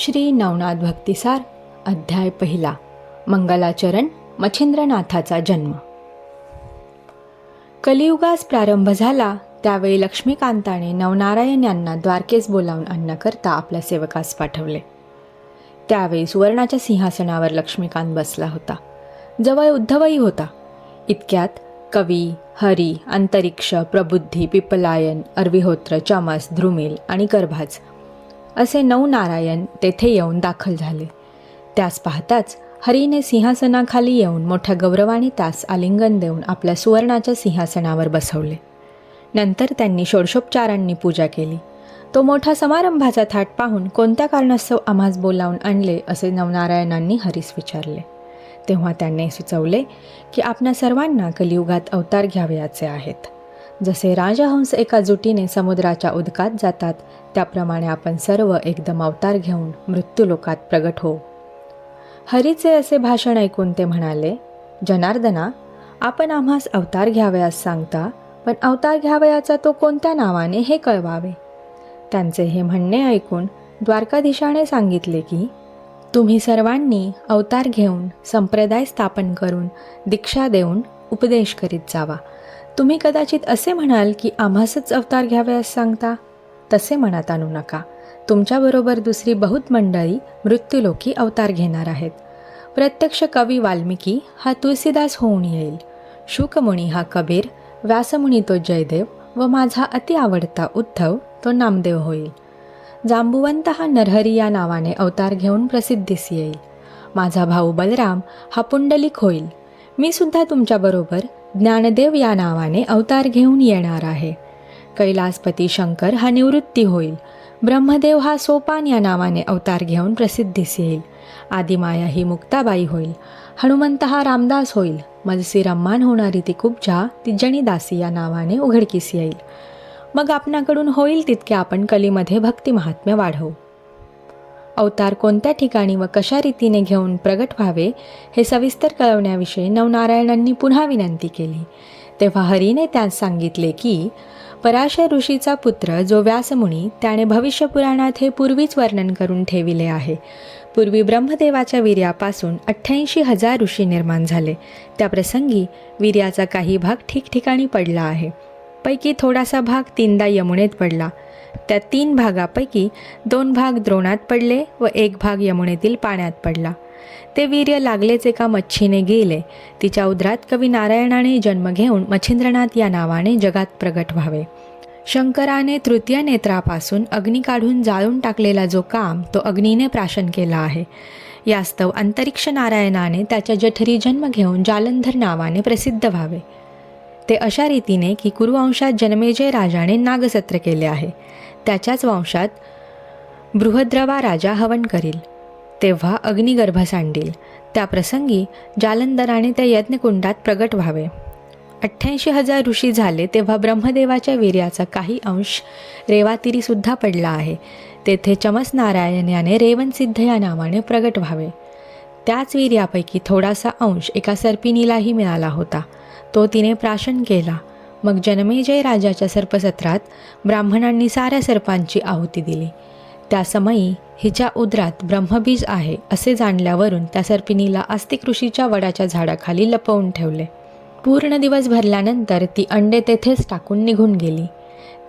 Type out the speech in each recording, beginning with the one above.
श्री नवनाथ भक्तिसार अध्याय पहिला. मंगलाचरण मच्छिंद्रनाथाचा जन्म. कलियुगास प्रारंभ झाला त्यावेळी लक्ष्मीकांताने नवनारायण यांना द्वारकेस बोलावून आणण्याकरता आपल्या सेवकास पाठवले. त्यावेळी सुवर्णाच्या सिंहासनावर लक्ष्मीकांत बसला होता. जवळ उद्धवही होता. इतक्यात कवी, हरी, अंतरिक्ष, प्रबुद्धी, पिपलायन, अर्विहोत्र, चमस, ध्रुमिल आणि गर्भाज असे 9 नारायण तेथे येऊन दाखल झाले. त्यास पाहताच हरीने सिंहासनाखाली येऊन मोठ्या गौरवाने त्यास आलिंगन देऊन आपल्या सुवर्णाच्या सिंहासनावर बसवले. नंतर त्यांनी षोडशोपचारांनी पूजा केली. तो मोठा समारंभाचा थाट पाहून कोणत्या कारणास्तव आम्हास बोलावून आणले असे नवनारायणांनी हरीस विचारले. तेव्हा त्यांनी सुचवले की आपणा सर्वांना कलियुगात अवतार घ्यावयाचे आहेत. जसे राजहंस एका जुटीने समुद्राच्या उदकात जातात त्याप्रमाणे आपण सर्व एकदम अवतार घेऊन मृत्यूलोकात प्रगट होऊ. हरीचे असे भाषण ऐकून ते म्हणाले, जनार्दना, आपण आम्हास अवतार घ्यावयास सांगता, पण अवतार घ्यावयाचा तो कोणत्या नावाने हे कळवावे. त्यांचे हे म्हणणे ऐकून द्वारकाधीशाने सांगितले की तुम्ही सर्वांनी अवतार घेऊन संप्रदाय स्थापन करून दीक्षा देऊन उपदेश करीत जावा. तुम्ही कदाचित असे म्हणाल की आम्हासच अवतार घ्यावयास सांगता. तसे मनात आणू नका. तुमच्याबरोबर दुसरी बहुत मंडळी मृत्यूलोकी अवतार घेणार आहेत. प्रत्यक्ष कवी वाल्मिकी हा तुलसीदास होऊन येईल. शुकमुनी हा कबीर, व्यासमुनी तो जयदेव व माझा अति आवडता उद्धव तो नामदेव होईल. जांबुवंत हा नरहरी या नावाने अवतार घेऊन प्रसिद्धीस येईल. माझा भाऊ बलराम हा पुंडलिक होईल. मी सुद्धा तुमच्याबरोबर ज्ञानदेव या नावाने अवतार घेऊन येणार आहे. कैलासपती शंकर हा निवृत्ती होईल. ब्रह्मदेव हा सोपान या नावाने अवतार घेऊन प्रसिद्धीस येईल. आदिमाया ही मुक्ताबाई होईल. हनुमंत हा रामदास होईल. मजसी रम्मान होणारी ती कुब्जा ती जणीदासी या नावाने उघडकीस येईल. मग आपणाकडून होईल तितके आपण कलीमध्ये भक्ती महात्म्य वाढवू. अवतार कोणत्या ठिकाणी व कशा रीतीने घेऊन प्रगट व्हावे हे सविस्तर कळवण्याविषयी नवनारायणांनी पुन्हा विनंती केली. तेव्हा हरीने त्यास सांगितले की पराशर ऋषीचा पुत्र जो व्यासमुनी त्याने भविष्यपुराणात हे पूर्वीच वर्णन करून ठेविले आहे. पूर्वी ब्रह्मदेवाच्या वीर्यापासून 88,000 ऋषी निर्माण झाले. त्या प्रसंगी वीर्याचा काही भाग ठिकठिकाणी पडला आहे. पैकी थोडासा भाग 3दा यमुनेत पडला. त्या 3 भागापैकी 2 भाग द्रोणात पडले व 1 भाग यमुनेतील पाण्यात पडला. ते वीर्य लागलेच एका मच्छीने गेले. तिच्या उदरात कवी नारायणाने जन्म घेऊन मच्छिंद्रनाथ या नावाने जगात प्रगट व्हावे. शंकराने तृतीय नेत्रापासून अग्नी काढून जाळून टाकलेला जो काम तो अग्नीने प्राशन केला आहे. यास्तव अंतरिक्ष नारायणाने त्याच्या जठरी जन्म घेऊन जालंधर नावाने प्रसिद्ध व्हावे. ते अशा रीतीने की कुरुवंशात जन्मेजय राजाने नागसत्र केले आहे. त्याच्याच वंशात बृहद्रवा राजा हवन करील तेव्हा अग्निगर्भ सांडील. त्या प्रसंगी जालंधराने त्या यज्ञकुंडात प्रगट व्हावे. 88,000 ऋषी झाले तेव्हा ब्रह्मदेवाच्या वीर्याचा काही अंश रेवातीरीसुद्धा पडला आहे. तेथे चमस नारायण याने रेवनसिद्ध या नावाने प्रगट व्हावे. त्याच वीर्यापैकी थोडासा अंश एका सर्पिणीलाही मिळाला होता. तो तिने प्राशन केला. मग जनमेजय राजाच्या सर्पसत्रात ब्राह्मणांनी साऱ्या सर्पांची आहुती दिली. त्या समयी हिच्या उदरात ब्रह्मबीज आहे असे जाणल्यावरून त्या सर्पिणीला आस्तिक ऋषीच्या वडाच्या झाडाखाली लपवून ठेवले. पूर्ण दिवस भरल्यानंतर ती अंडे तेथेच टाकून निघून गेली.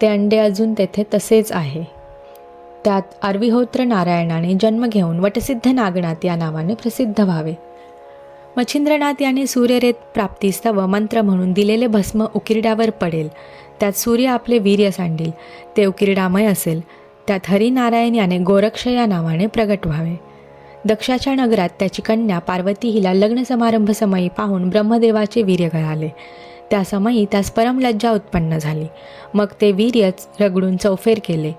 ते अंडे अजून तेथे तसेच आहे. त्यात अर्विहोत्र नारायणाने जन्म घेऊन वटसिद्ध नागनाथ या नावाने प्रसिद्ध व्हावे. मच्छिंद्रनाथ याने सूर्यरेत प्राप्तीस्तव मंत्र म्हणून दिलेले भस्म उकिरड्यावर पडेल. त्यात सूर्य आपले वीर्य सांडील. ते उकिरडामय असेल. त्यात हरिनारायण याने गोरक्ष या नावाने प्रगट व्हावे. दक्षाच्या नगरात त्याची कन्या पार्वती हिला लग्न समारंभ समयी पाहून ब्रह्मदेवाचे वीर्य गळाले. त्या समयी त्यास परमलज्जा उत्पन्न झाली. मग ते वीर्यच रगडून चौफेर केले.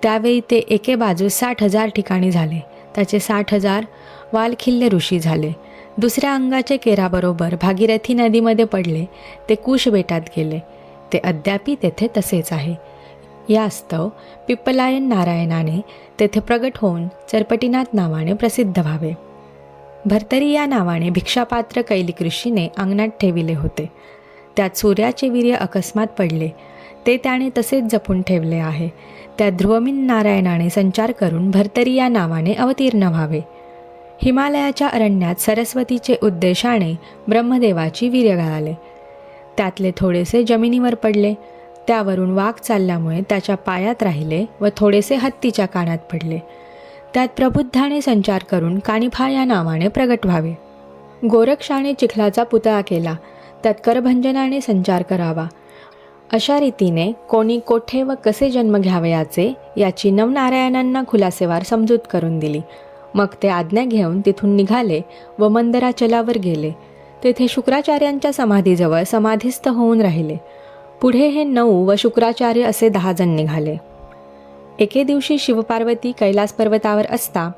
त्यावेळी ते एके बाजूस 60,000 ठिकाणी झाले. त्याचे 60,000 वालखिल्य ऋषी झाले. दुसऱ्या अंगाचे केराबरोबर भागीरथी नदीमध्ये पडले. ते कुश बेटात गेले. ते अद्यापी तेथे तसेच आहे. यास्तव पिपलायन नारायणाने तेथे प्रगट होऊन चरपटीनाथ नावाने प्रसिद्ध व्हावे. भर्तरी या नावाने भिक्षापात्र कैलिक ऋषीने अंगणात ठेविले होते. त्यात सूर्याचे वीर्य अकस्मात पडले. ते त्याने तसेच जपून ठेवले आहे. त्या ध्रुवमीन नारायणाने संचार करून भर्तरी या नावाने अवतीर्ण व्हावे. हिमालयाच्या अरण्यात सरस्वतीचे उद्देशाने ब्रह्मदेवाची वीर्य गळाले. त्यातले थोडेसे जमिनीवर पडले. त्यावरून वाघ चालल्यामुळे त्याच्या पायात राहिले व थोडेसे हत्तीच्या कानात पडले. त्यात प्रबुद्धाने संचार करून कानिफा या नावाने प्रगट व्हावे. गोरक्षाने चिखलाचा पुतळा केला. त्यात करभंजनाने संचार करावा. अशा रीतीने कोणी कोठे व कसे जन्म घ्यावयाचे याची नवनारायणांना खुलासेवार समजूत करून दिली. मग ते आज्ञा घेऊन तिथून निघाले व मंदराचलावर गेले. तेथे शुक्राचार्यांच्या समाधीजवळ समाधीस्थ होऊन राहिले. पुढे हे 9 व शुक्राचार्य असे 10 जण निघाले. एके दिवशी शिवपार्वती कैलास पर्वतावर असता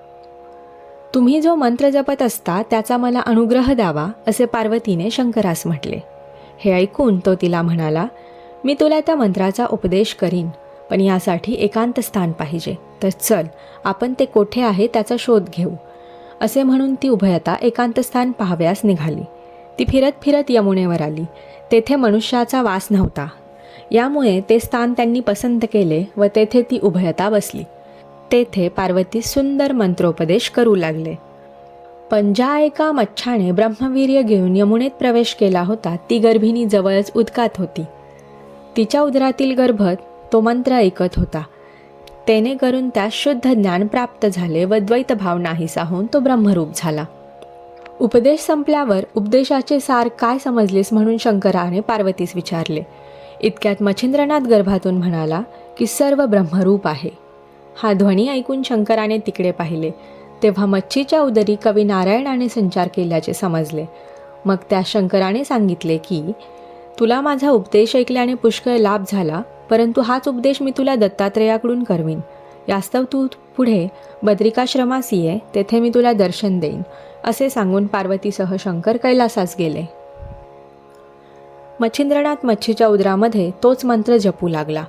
तुम्ही जो मंत्र जपत असता त्याचा मला अनुग्रह द्यावा असे पार्वतीने शंकरास म्हटले. हे ऐकून तो तिला म्हणाला, मी तुला त्या मंत्राचा उपदेश करीन, पण यासाठी एकांत स्थान पाहिजे. तर चल आपण ते कोठे आहे त्याचा शोध घेऊ. असे म्हणून ती उभयता एकांत स्थान पाहाव्यास निघाली. ती फिरत फिरत यमुनेवर आली. तेथे मनुष्याचा वास नव्हता. यामुळे ते स्थान त्यांनी पसंत केले व तेथे ती उभयता बसली. तेथे पार्वती सुंदर मंत्रोपदेश करू लागले. पण ज्या एका मच्छाने ब्रह्मवीर्य घेऊन यमुनेत प्रवेश केला होता ती गर्भिणी जवळच उदकात होती. तिच्या उदरातील गर्भ तो मंत्र ऐकत होता. तेने करून त्यास शुद्ध ज्ञान प्राप्त झाले व द्वैतभाव नाहीसा होऊन तो ब्रह्मरूप झाला. उपदेश संपल्यावर उपदेशाचे सार काय समजलेस म्हणून शंकराने पार्वतीस विचारले. इतक्यात मच्छिंद्रनाथ गर्भातून म्हणाला की सर्व ब्रह्मरूप आहे. हा ध्वनी ऐकून शंकराने तिकडे पाहिले. तेव्हा मच्छीच्या उदरी कवी नारायणाने संचार केल्याचे समजले. मग त्या शंकराने सांगितले की तुला माझा उपदेश ऐकल्याने पुष्कळ लाभ झाला, परंतु हाच उपदेश मी तुला दत्तात्रेयाकडून करवीन. यास्तव तू पुढे बद्रिकाश्रमास ये, तेथे मी तुला दर्शन देईन. असे सांगून पार्वतीसह शंकर कैलासास गेले. मच्छिंद्रनाथ मच्छीच्या उदरामध्ये तोच मंत्र जपू लागला.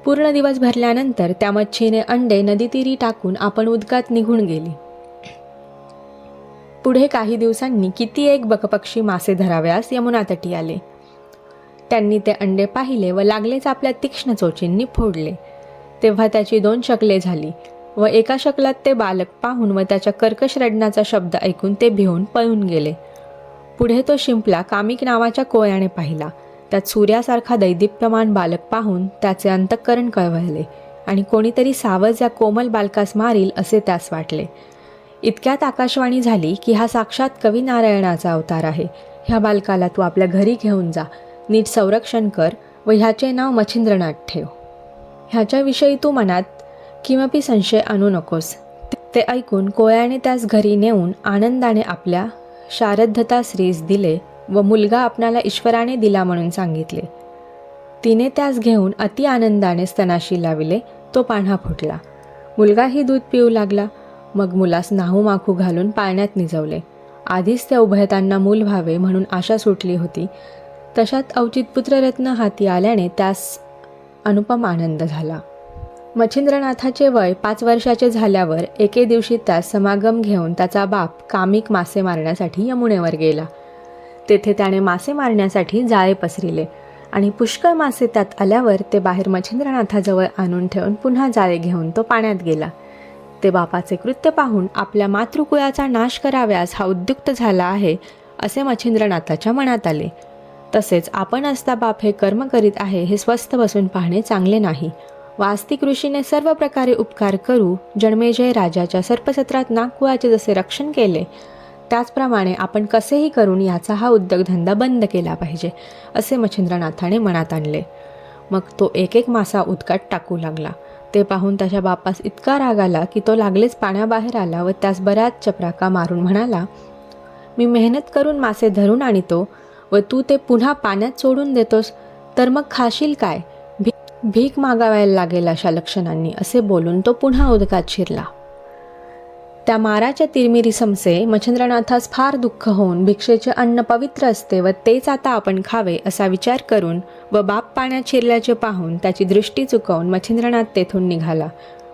पूर्ण दिवस भरल्यानंतर त्या मच्छीने अंडे नदीतीरी टाकून आपण उदकात निघून गेली. पुढे काही दिवसांनी किती एक बकपक्षी मासे धराव्यास यमुना तटी आले. त्यांनी ते अंडे पाहिले व लागलेच आपल्या तीक्ष्ण चोचींनी फोडले. तेव्हा त्याची 2 शकले झाली व एका शकलात ते बालक पाहून व त्याच्या कर्कश रडण्याचा शब्द ऐकून ते भिवून पळून गेले. पुढे तो शिंपला कामिक नावाच्या कोळ्याने पाहिला. त्यात सूर्यासारखा दैदिप्यमान बालक पाहून त्याचे अंतःकरण कळवळले आणि कोणीतरी सावज या कोमल बालकास मारील असे त्यास वाटले. इतक्यात आकाशवाणी झाली की हा साक्षात कवी नारायणाचा अवतार आहे. ह्या बालकाला तू आपल्या घरी घेऊन जा, नीट संरक्षण कर व ह्याचे नाव मच्छिंद्रनाथ ठेव. ह्याच्याविषयी तू मनात किमपि संशय आणू नकोस. ते ऐकून कोळ्याने त्यास घरी नेऊन आनंदाने आपल्या शारद्धता श्रीस दिले व मुलगा आपणाला ईश्वराने दिला म्हणून सांगितले. तिने त्यास घेऊन अति आनंदाने स्तनाशी लाविले. तो पान्हा फुटला. मुलगाही दूध पिऊ लागला. मग मुलास नाहू माखू घालून पाळण्यात निजवले. आधीच त्या उभयतांना मूल व्हावे म्हणून आशा सुटली होती. तशात अवचित पुत्ररत्न हाती आल्याने त्यास अनुपम आनंद झाला. मच्छिंद्रनाथाचे वय 5 वर्षाचे झाल्यावर एके दिवशी त्यास समागम घेऊन त्याचा बाप कामिक मासे मारण्यासाठी यमुनेवर गेला. तेथे त्याने मासे मारण्यासाठी जाळे पसरिले आणि पुष्कळ मासे त्यात आल्यावर ते बाहेर मच्छिंद्रनाथाजवळ आणून ठेवून पुन्हा जाळे घेऊन तो पाण्यात गेला. ते बापाचे कृत्य पाहून आपल्या मातृकुळाचा नाश कराव्यास हा उद्युक्त झाला आहे असे मच्छिंद्रनाथाच्या मनात आले. तसेच आपण असता बाप हे कर्म करीत आहे हे स्वस्थ बसून पाहणे चांगले नाही. वास्तिक ऋषीने सर्व प्रकारे उपकार करू जन्मेजय राजाच्या सर्पसत्रात नागकुळाचे जसे रक्षण केले त्याचप्रमाणे आपण कसेही करून याचा हा उद्योगधंदा बंद केला पाहिजे असे मच्छिंद्रनाथाने मनात आणले. मग तो एक एक मासा उदकात टाकू लागला. ते पाहून त्याच्या बापास इतका राग आला की तो लागलेच पाण्याबाहेर आला व त्यास बऱ्याच चपराका मारून म्हणाला, मी मेहनत करून मासे धरून आणतो व तू ते पुन्हा पाण्यात सोडून देतोस, तर मग खाशील काय? भीक मागावायला लागेल अशा लक्षणांनी असे बोलून तो पुन्हा उदकात शिरला. त्या माराच्या तिरमिरी समसे मच्छिंद्रनाथास फार दुःख होऊन भिक्षेचे अन्न पवित्र असते व तेच आता आपण खावे असा विचार करून व बाप पाण्यात शिरल्याचे पाहून त्याची दृष्टी चुकवून मच्छिंद्रनाथ तेथून निघाला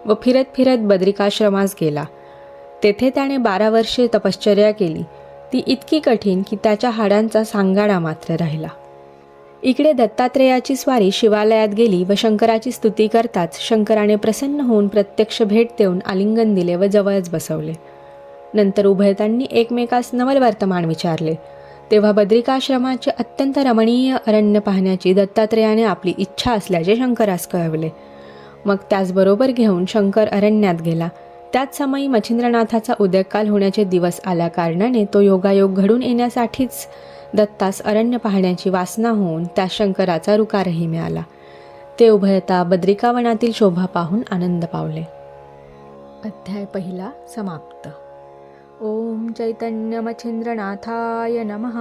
व फिरत फिरत बद्रिकाश्रमास गेला. तेथे त्याने 12 वर्षे तपश्चर्या केली. ती इतकी कठीण की त्याच्या हाडांचा सांगाडा मात्र राहिला. इकडे दत्तात्रेयाची स्वारी शिवालयात गेली व शंकराची स्तुती करताच शंकराने प्रसन्न होऊन प्रत्यक्ष भेट देऊन आलिंगन दिले व जवळच बसवले. नंतर उभयतांनी एकमेकास नवलवर्तमान विचारले. तेव्हा बद्रिकाश्रमाचे अत्यंत रमणीय अरण्य पाहण्याची दत्तात्रेयाने आपली इच्छा असल्याचे शंकरास कळवले. मग त्याचबरोबर घेऊन शंकर अरण्यात गेला. त्याच समयी मच्छिंद्रनाथाचा उदयकाल होण्याचे दिवस आल्या कारणाने तो योगायोग घडून येण्यासाठीच दत्तास अरण्य पाहण्याची वासना होऊन त्या शंकराचा रुकारही मिळाला. ते उभयता बद्रिकावनातील शोभा पाहून आनंद पावले. अध्याय 1 समाप्त. ओम चैतन्यमच्छिंद्रनाथाय नमः.